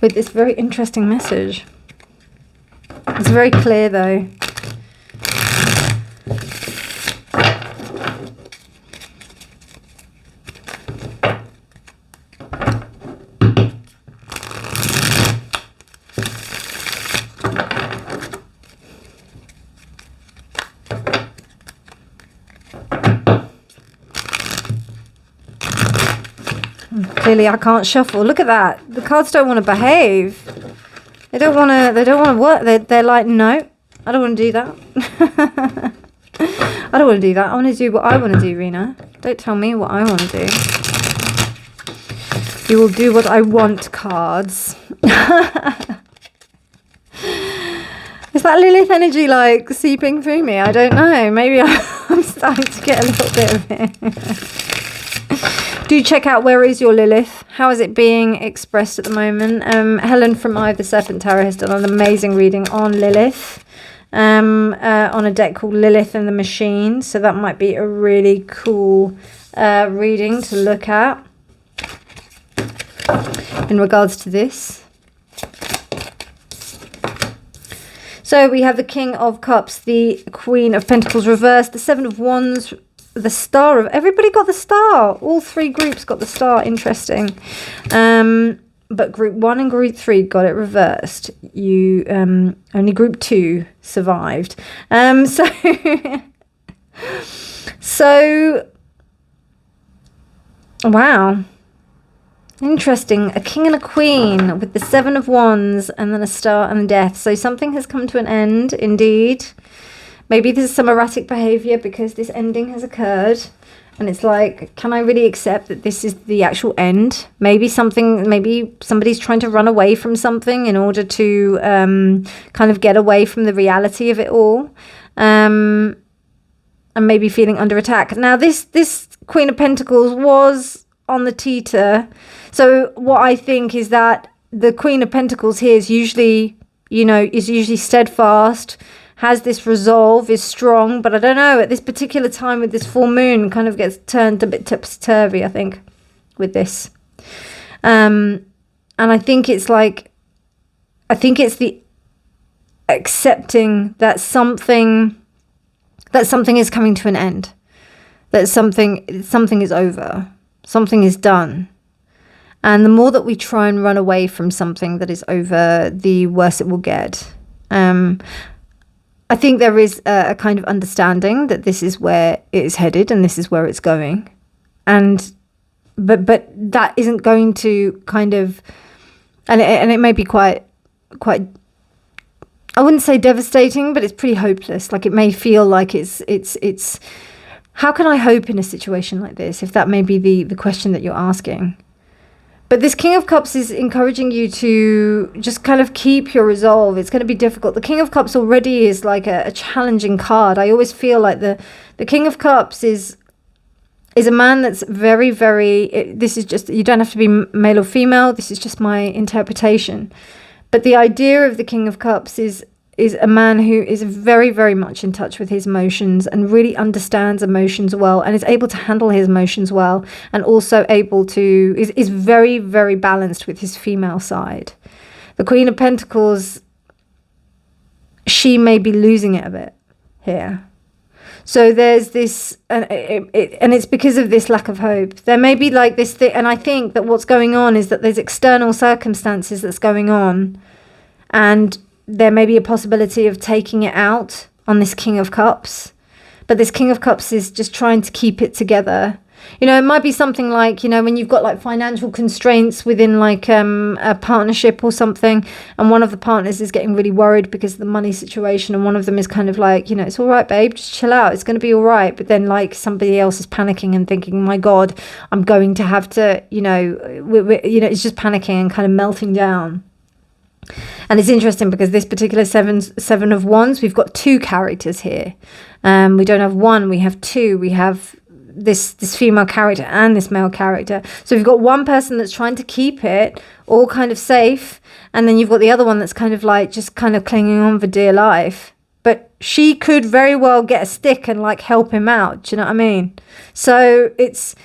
with this very interesting message. It's very clear though. Clearly I can't shuffle. Look at that. The cards don't want to behave. They don't want to work. They're like, no, I don't want to do that. I don't want to do that. I want to do what I want to do, Reena. Don't tell me what I want to do. You will do what I want, cards. Is that Lilith energy like seeping through me? I don't know. Maybe I'm starting to get a little bit of it. Do check out Where Is Your Lilith? How is it being expressed at the moment? Helen from Eye of the Serpent Tarot has done an amazing reading on Lilith, on a deck called Lilith and the Machine. So that might be a really cool reading to look at in regards to this. So we have the King of Cups, the Queen of Pentacles reversed, the Seven of Wands, the Star of... Everybody got the Star. All three groups got the Star. Interesting. But Group 1 and Group 3 got it reversed. You only Group 2 survived. So, wow. Interesting. A king and a queen with the Seven of Wands and then a Star and a Death. So something has come to an end, indeed. Maybe there's some erratic behavior because this ending has occurred. And it's like, can I really accept that this is the actual end? Maybe somebody's trying to run away from something in order to kind of get away from the reality of it all. And maybe feeling under attack. Now, this Queen of Pentacles was on the teeter. So what I think is that the Queen of Pentacles here is usually, is usually steadfast, has this resolve, is strong. But I don't know, at this particular time with this full moon, kind of gets turned a bit topsy-turvy, I think, with this. And I think it's the accepting that something is coming to an end, that something is over, something is done. And the more that we try and run away from something that is over, the worse it will get. I think there is a kind of understanding that this is where it is headed and this is where it's going. But that isn't going to kind of, and it may be quite, I wouldn't say devastating, but it's pretty hopeless. Like, it may feel like it's how can I hope in a situation like this, if that may be the question that you're asking. But this King of Cups is encouraging you to just kind of keep your resolve. It's going to be difficult. The King of Cups already is like a challenging card. I always feel like the King of Cups is a man that's very, very, this is just, you don't have to be male or female. This is just my interpretation. But the idea of the King of Cups is a man who is very, very much in touch with his emotions and really understands emotions well and is able to handle his emotions well, and also is very, very balanced with his female side. The Queen of Pentacles, she may be losing it a bit here. So there's this, and it's because of this lack of hope. There may be like this thing, and I think that what's going on is that there's external circumstances that's going on, and there may be a possibility of taking it out on this King of Cups. But this King of Cups is just trying to keep it together. It might be something like, when you've got like financial constraints within like a partnership or something, and one of the partners is getting really worried because of the money situation, and one of them is kind of like, it's all right, babe, just chill out, it's going to be all right. But then like somebody else is panicking and thinking, my God, I'm going to have to, it's just panicking and kind of melting down. And it's interesting because this particular seven of Wands, we've got two characters here. We don't have one, we have two. We have this female character and this male character. So we've got one person that's trying to keep it all kind of safe, and then you've got the other one that's kind of like just kind of clinging on for dear life. But she could very well get a stick and like help him out. Do you know what I mean? So it's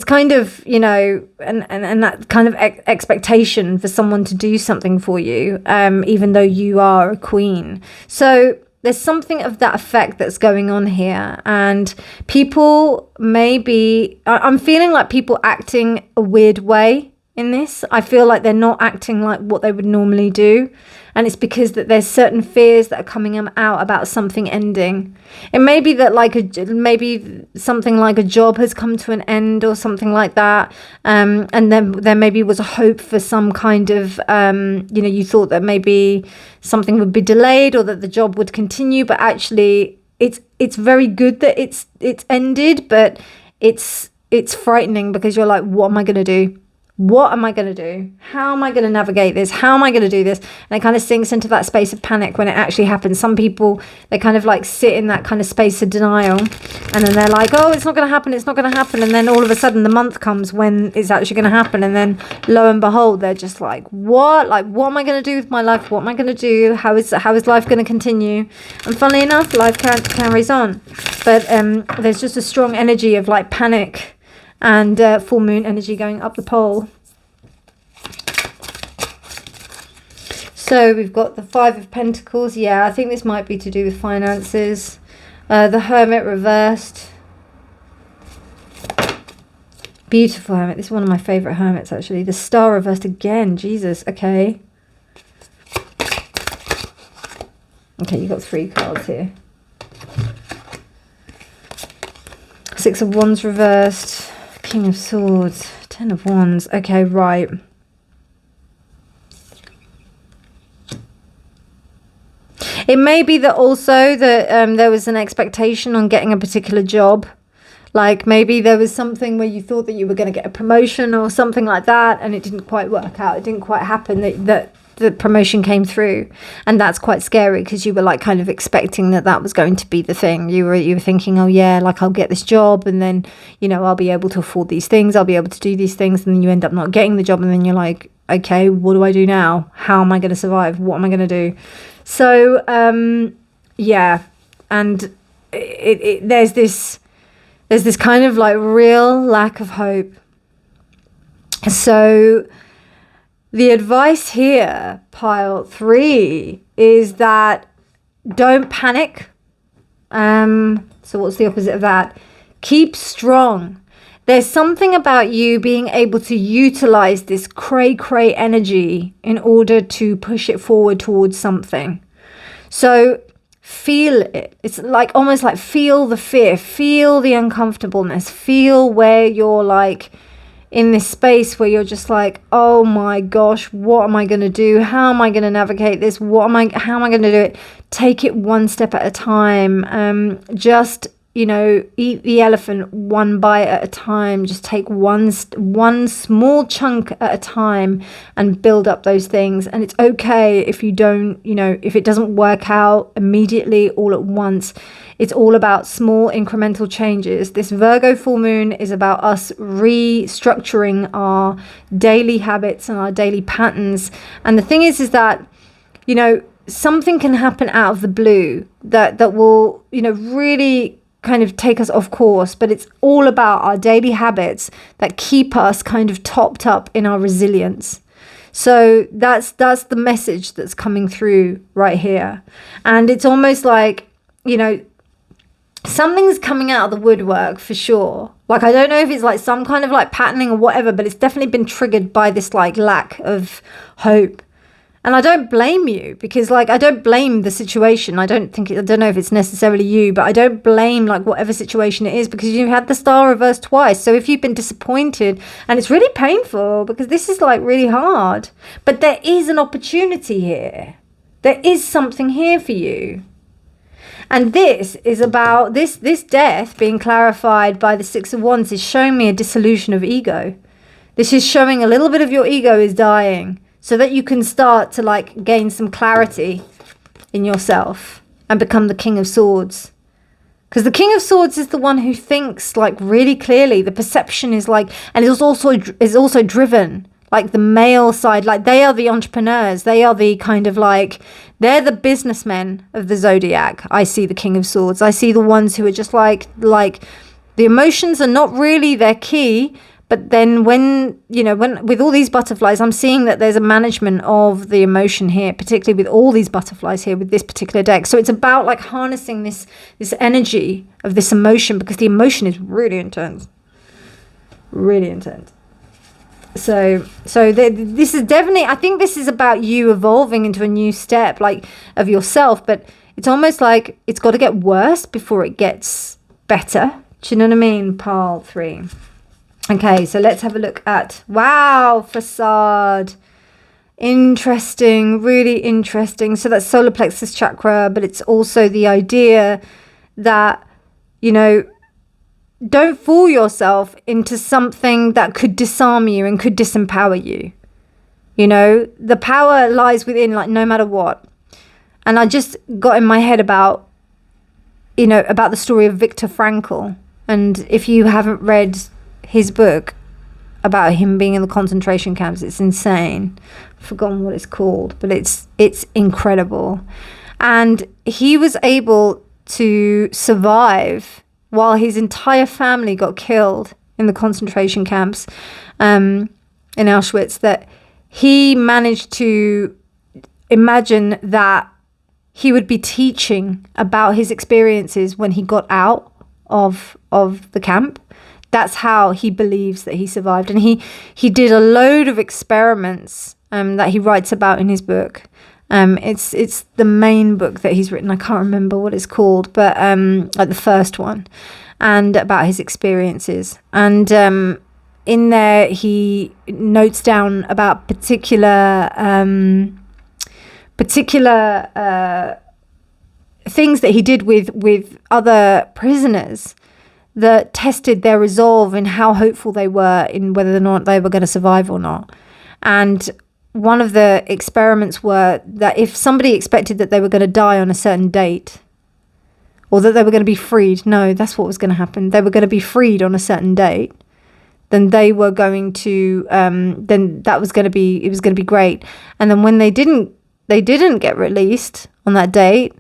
kind of, and that kind of expectation for someone to do something for you, even though you are a queen. So there's something of that effect that's going on here. And people I'm feeling like people acting a weird way in this. I feel like they're not acting like what they would normally do. And it's because that there's certain fears that are coming out about something ending. It may be that maybe something like a job has come to an end or something like that. And then there maybe was a hope for some kind of, you thought that maybe something would be delayed or that the job would continue. But actually, it's very good that it's ended. But it's frightening because you're like, what am I going to do? What am I going to do? How am I going to navigate this? How am I going to do this? And it kind of sinks into that space of panic when it actually happens. Some people, they kind of like sit in that kind of space of denial. And then they're like, oh, it's not going to happen. It's not going to happen. And then all of a sudden the month comes when it's actually going to happen. And then lo and behold, they're just like, what? Like, what am I going to do with my life? What am I going to do? How is life going to continue? And funnily enough, life carries on. But there's just a strong energy of like panic and full moon energy going up the pole. So we've got the Five of Pentacles. Yeah, I think this might be to do with finances. The Hermit reversed. Beautiful Hermit. This is one of my favourite Hermits, actually. The Star reversed again. Jesus. Okay. Okay, you've got 3 cards here. Six of Wands reversed. King of Swords. 10 of Wands. Okay, right. It may be that also that there was an expectation on getting a particular job. Like maybe there was something where you thought that you were going to get a promotion or something like that, and it didn't quite work out. It didn't quite happen that the promotion came through, and that's quite scary because you were like kind of expecting that was going to be the thing. You were thinking, oh yeah, like I'll get this job, and then I'll be able to afford these things, I'll be able to do these things, and then you end up not getting the job, and then you're like, okay, what do I do now? How am I going to survive? What am I going to do? So yeah, and there's this kind of like real lack of hope. So the advice here, pile 3, is that don't panic. So what's the opposite of that? Keep strong. There's something about you being able to utilize this cray energy in order to push it forward towards something. So feel it. It's like almost like feel the fear, feel the uncomfortableness, feel where you're like in this space where you're just like, oh my gosh, what am I going to do? How am I going to navigate this? How am I going to do it? Take it one step at a time. Just eat the elephant one bite at a time. Just take one small chunk at a time and build up those things. And it's okay if you don't, if it doesn't work out immediately all at once. It's all about small incremental changes. This Virgo full moon is about us restructuring our daily habits and our daily patterns. And the thing is that, something can happen out of the blue that will, really kind of take us off course, but it's all about our daily habits that keep us kind of topped up in our resilience. So that's the message that's coming through right here. And it's almost like, something's coming out of the woodwork for sure. Like, I don't know if it's like some kind of like patterning or whatever, but it's definitely been triggered by this like lack of hope. And I don't blame you, because like I don't blame the situation. I don't know if it's necessarily you, but I don't blame like whatever situation it is, because you've had the Star reversed twice. So if you've been disappointed, and it's really painful because this is like really hard, but there is an opportunity here. There is something here for you. And this is about this death being clarified by the Six of Wands is showing me a dissolution of ego. This is showing a little bit of your ego is dying, so that you can start to like gain some clarity in yourself and become the King of Swords. Because the King of Swords is the one who thinks like really clearly. The perception is like, and is also driven, like the male side. Like they are the entrepreneurs. They are the kind of like, they're the businessmen of the zodiac. I see the King of Swords. I see the ones who are just like the emotions are not really their key. But then when with all these butterflies, I'm seeing that there's a management of the emotion here, particularly with all these butterflies here with this particular deck. So it's about like harnessing this energy of this emotion, because the emotion is really intense. Really intense. So this is definitely, I think this is about you evolving into a new step like of yourself, but it's almost like it's got to get worse before it gets better. Do you know what I mean? Pile 3. Okay, so let's have a look at, wow, facade. Interesting, really interesting. So that's solar plexus chakra, but it's also the idea that, don't fool yourself into something that could disarm you and could disempower you. The power lies within, like, no matter what. And I just got in my head about the story of Viktor Frankl. And if you haven't read his book about him being in the concentration camps, it's insane. I've forgotten what it's called, but it's incredible. And he was able to survive while his entire family got killed in the concentration camps in Auschwitz. That he managed to imagine that he would be teaching about his experiences when he got out of the camp. That's how he believes that he survived. And he did a load of experiments that he writes about in his book. It's the main book that he's written. I can't remember what it's called, but like the first one, and about his experiences. And in there, he notes down about particular things that he did with other prisoners that tested their resolve and how hopeful they were in whether or not they were going to survive or not. And one of the experiments were that if somebody expected that they were going to die on a certain date, or that they were going to be freed, no, that's what was going to happen. They were going to be freed on a certain date, then they were going to, then that was going to be, it was going to be great. And then when they didn't get released on that date,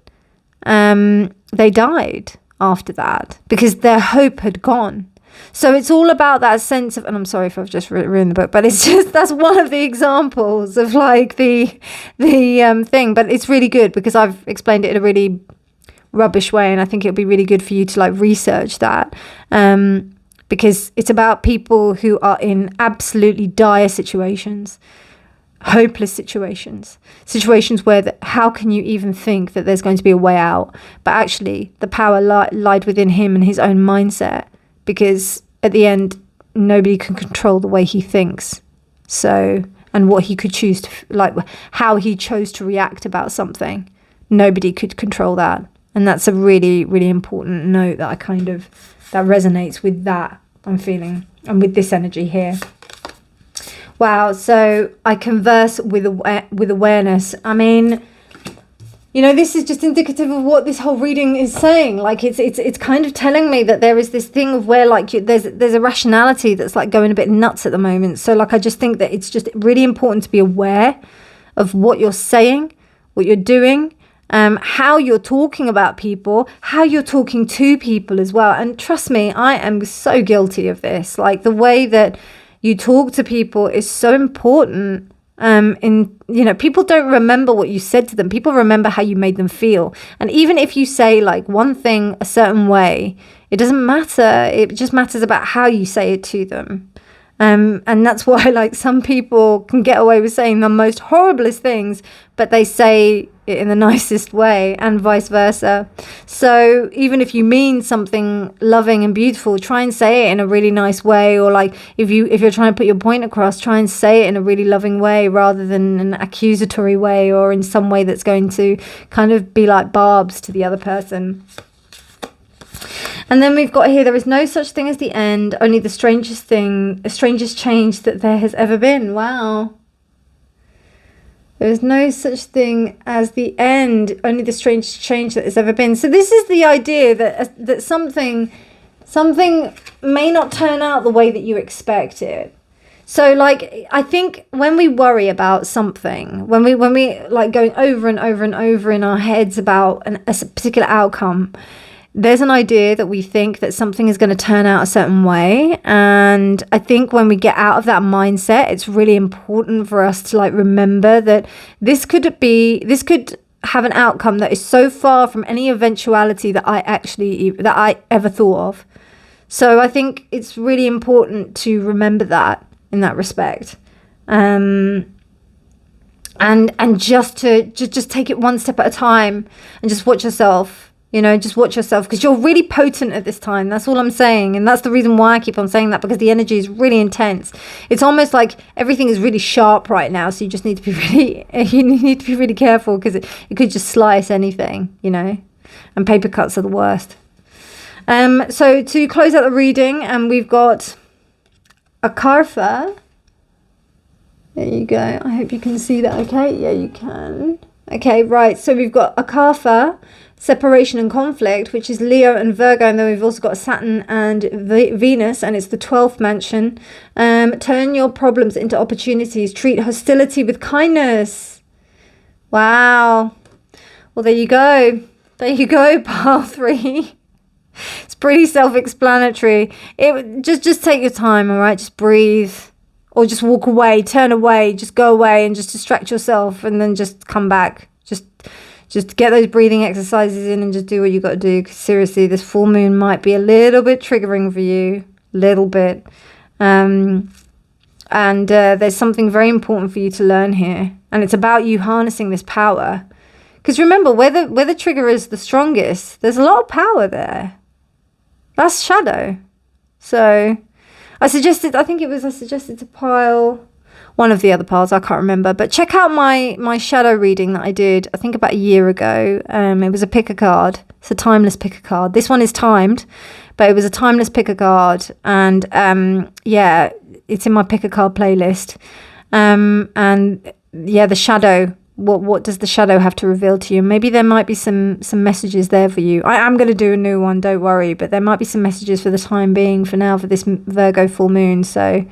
they died after that because their hope had gone. So it's all about that sense of, and I'm sorry if I've just ruined the book, but it's just, that's one of the examples of like the thing, but it's really good because I've explained it in a really rubbish way, and I think it'll be really good for you to like research that, because it's about people who are in absolutely dire situations, hopeless situations where how can you even think that there's going to be a way out? But actually the power lied within him and his own mindset, because at the end nobody can control the way he thinks, so, and what he could choose to, like how he chose to react about something, nobody could control that. And that's a really, really important note that that resonates with that I'm feeling and with this energy here. Wow, so I converse with awareness. I mean, you know, this is just indicative of what this whole reading is saying. Like it's kind of telling me that there is this thing of where like there's a rationality that's like going a bit nuts at the moment. So like I just think that it's just really important to be aware of what you're saying, what you're doing, how you're talking about people, how you're talking to people as well. And trust me, I am so guilty of this. Like the way that you talk to people is so important. People don't remember what you said to them. People remember how you made them feel. And even if you say like one thing a certain way, it doesn't matter. It just matters about how you say it to them. And that's why like some people can get away with saying the most horriblest things, but they say it in the nicest way, and vice versa. So even if you mean something loving and beautiful, try and say it in a really nice way. Or like if you're trying to put your point across, try and say it in a really loving way rather than an accusatory way, or in some way that's going to kind of be like barbs to the other person. And then we've got here, there is no such thing as the end, only the strangest change that there has ever been. Wow. There is no such thing as the end, only the strangest change that has ever been. So this is the idea that something may not turn out the way that you expect it. So like, I think when we worry about something, when we like going over and over and over in our heads about a particular outcome, there's an idea that we think that something is going to turn out a certain way. And I think when we get out of that mindset, it's really important for us to like remember that this could have an outcome that is so far from any eventuality that I ever thought of. So I think it's really important to remember that in that respect. And just take it one step at a time and just watch yourself. You know, just watch yourself, because you're really potent at this time. That's all I'm saying. And that's the reason why I keep on saying that, because the energy is really intense. It's almost like everything is really sharp right now. So you just need to be really careful, because it could just slice anything, you know, and paper cuts are the worst. So to close out the reading, we've got a Karfa. There you go. I hope you can see that. Okay. Yeah, you can. Okay, right. So we've got a Karfa, separation and conflict, which is Leo and Virgo, and then we've also got Saturn and Venus, and it's the 12th mansion. Turn your problems into opportunities. Treat hostility with kindness. Wow. Well, there you go. There you go, pile 3. It's pretty self-explanatory. Just take your time, all right? Just breathe. or just walk away, turn away, just go away and just distract yourself and then just come back. Just get those breathing exercises in and just do what you got to do. 'Cause seriously, this full moon might be a little bit triggering for you, little bit. And there's something very important for you to learn here. And it's about you harnessing this power. Because remember, where the trigger is the strongest, there's a lot of power there. That's shadow. So I suggested to pile one of the other piles, I can't remember. But check out my shadow reading that I did, I think about a year ago. It was a pick a card. It's a timeless pick a card. This one is timed, but it was a timeless pick a card. And yeah, it's in my pick a card playlist. And yeah, the shadow. What does the shadow have to reveal to you? Maybe there might be some messages there for you. I am going to do a new one, don't worry. But there might be some messages for the time being, for now, for this Virgo full moon. So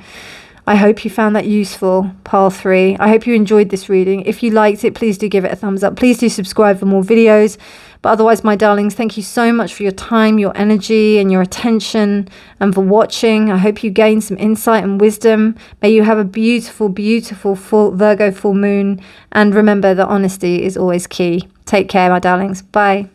I hope you found that useful, pile 3. I hope you enjoyed this reading. If you liked it, please do give it a thumbs up. Please do subscribe for more videos. But otherwise, my darlings, thank you so much for your time, your energy, and your attention, and for watching. I hope you gained some insight and wisdom. May you have a beautiful, beautiful Virgo full moon. And remember that honesty is always key. Take care, my darlings. Bye.